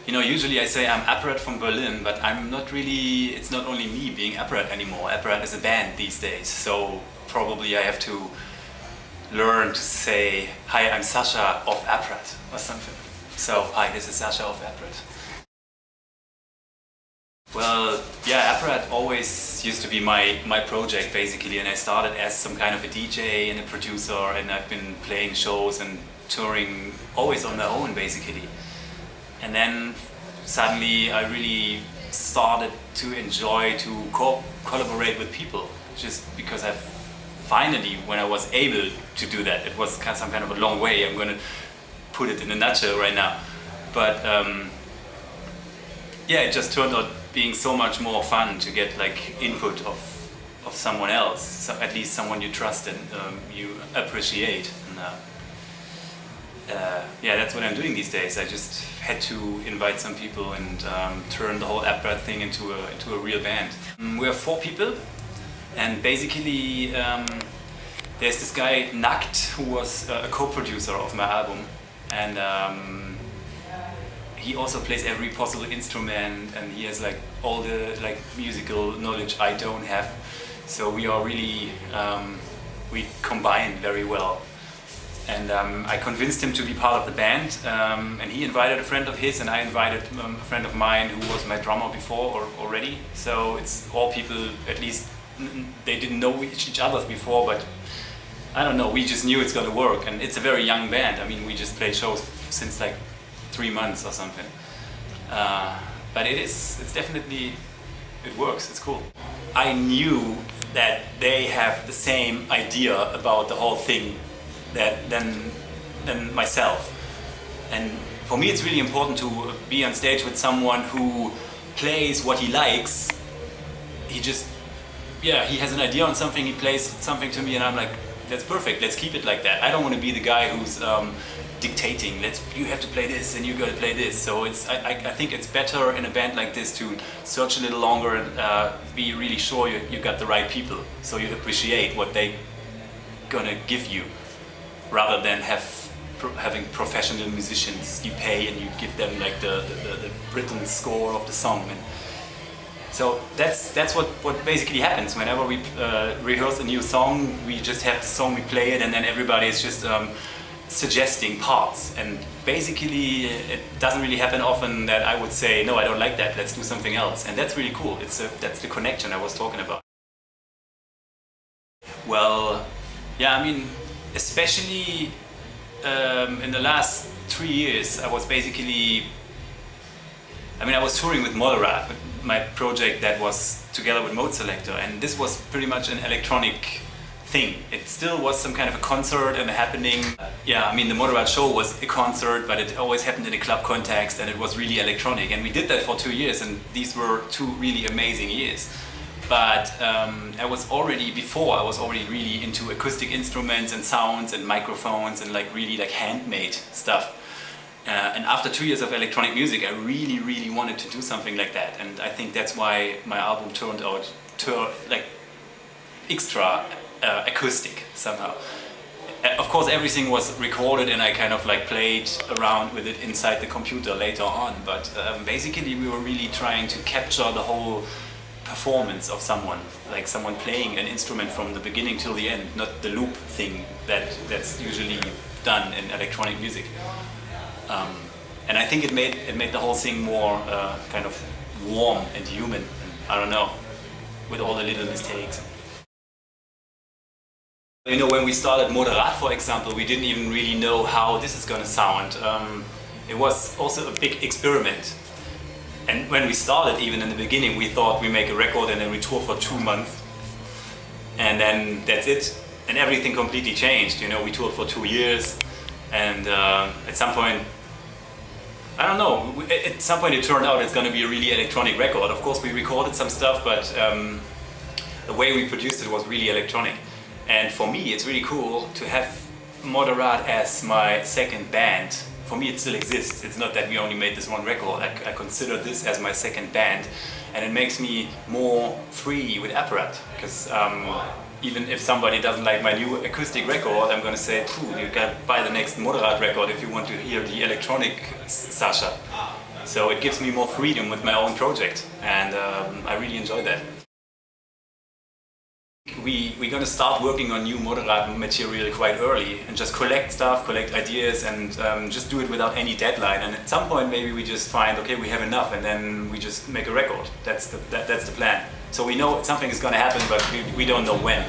You know, usually I say I'm Apparat from Berlin, but I'm not really, it's not only me being Apparat anymore. Apparat is a band these days, so probably I have to learn to say, hi, I'm Sascha of Apparat or something. So, hi, this is Sascha of Apparat. Well, yeah, Apparat always used to be my project basically, and I started as some kind of a DJ and a producer, and I've been playing shows and touring always on my own basically. And then suddenly I really started to enjoy to collaborate with people, just because I finally, when I was able to do that, it was some kind of a long way. I'm going to put it in a nutshell right now. But yeah, it just turned out being so much more fun to get like input of someone else, so at least someone you trust and you appreciate. And, yeah, that's what I'm doing these days. I just had to invite some people and turn the whole Apparat thing into a real band. We are 4 people, and basically there's this guy Nakt, who was a co-producer of my album, and he also plays every possible instrument, and he has like all the like musical knowledge I don't have. So we are really we combine very well. And I convinced him to be part of the band, and he invited a friend of his, and I invited a friend of mine who was my drummer before already. So it's all people, at least they didn't know each other before, but I don't know, we just knew it's gonna work. And it's a very young band. I mean, we just played shows since like 3 months or something. But it's definitely, it works, it's cool. I knew that they have the same idea about the whole thing than myself. And for me it's really important to be on stage with someone who plays what he likes. He just, yeah, he has an idea on something, he plays something to me, and I'm like, that's perfect, let's keep it like that. I don't want to be the guy who's dictating, you have to play this and you gotta play this. So I think it's better in a band like this to search a little longer and be really sure you got the right people, so you appreciate what they gonna give you, rather than having professional musicians you pay and you give them like the written score of the song. And so that's what basically happens whenever we rehearse a new song. We just have the song, we play it, and then everybody is just suggesting parts. And basically it doesn't really happen often that I would say, no, I don't like that, let's do something else. And that's really cool. That's the connection I was talking about. Well, yeah, I mean, especially in the last 3 years, I was basically, I was touring with Moderat, my project that was together with Mode Selector, and this was pretty much an electronic thing. It still was some kind of a concert and a happening. Yeah, I mean, the Moderat show was a concert, but it always happened in a club context, and it was really electronic, and we did that for 2 years, and these were 2 really amazing years. But I was already really into acoustic instruments and sounds and microphones and like really like handmade stuff. And after 2 years of electronic music, I really wanted to do something like that. And I think that's why my album turned out like extra acoustic somehow. Of course, everything was recorded and I kind of like played around with it inside the computer later on. But basically we were really trying to capture the whole performance of someone, like someone playing an instrument from the beginning till the end, not the loop thing that's usually done in electronic music. And I think it made the whole thing more kind of warm and human. And I don't know, with all the little mistakes. You know, when we started Moderat, for example, we didn't even really know how this is going to sound. It was also a big experiment. And when we started, even in the beginning, we thought we make a record and then we tour for 2 months. And then that's it. And everything completely changed. You know, we toured for 2 years. And at some point, I don't know, at some point it turned out it's going to be a really electronic record. Of course, we recorded some stuff, but the way we produced it was really electronic. And for me, it's really cool to have Moderat as my second band. For me, it still exists. It's not that we only made this one record. I consider this as my second band, and it makes me more free with Apparat. Because even if somebody doesn't like my new acoustic record, I'm going to say, you gotta buy the next Moderat record if you want to hear the electronic Sascha. So it gives me more freedom with my own project, and I really enjoy that. We're going to start working on new Moderat material quite early and just collect stuff, collect ideas, and just do it without any deadline. And at some point maybe we just find, okay, we have enough, and then we just make a record. That's the plan. So we know something is going to happen, but we don't know when.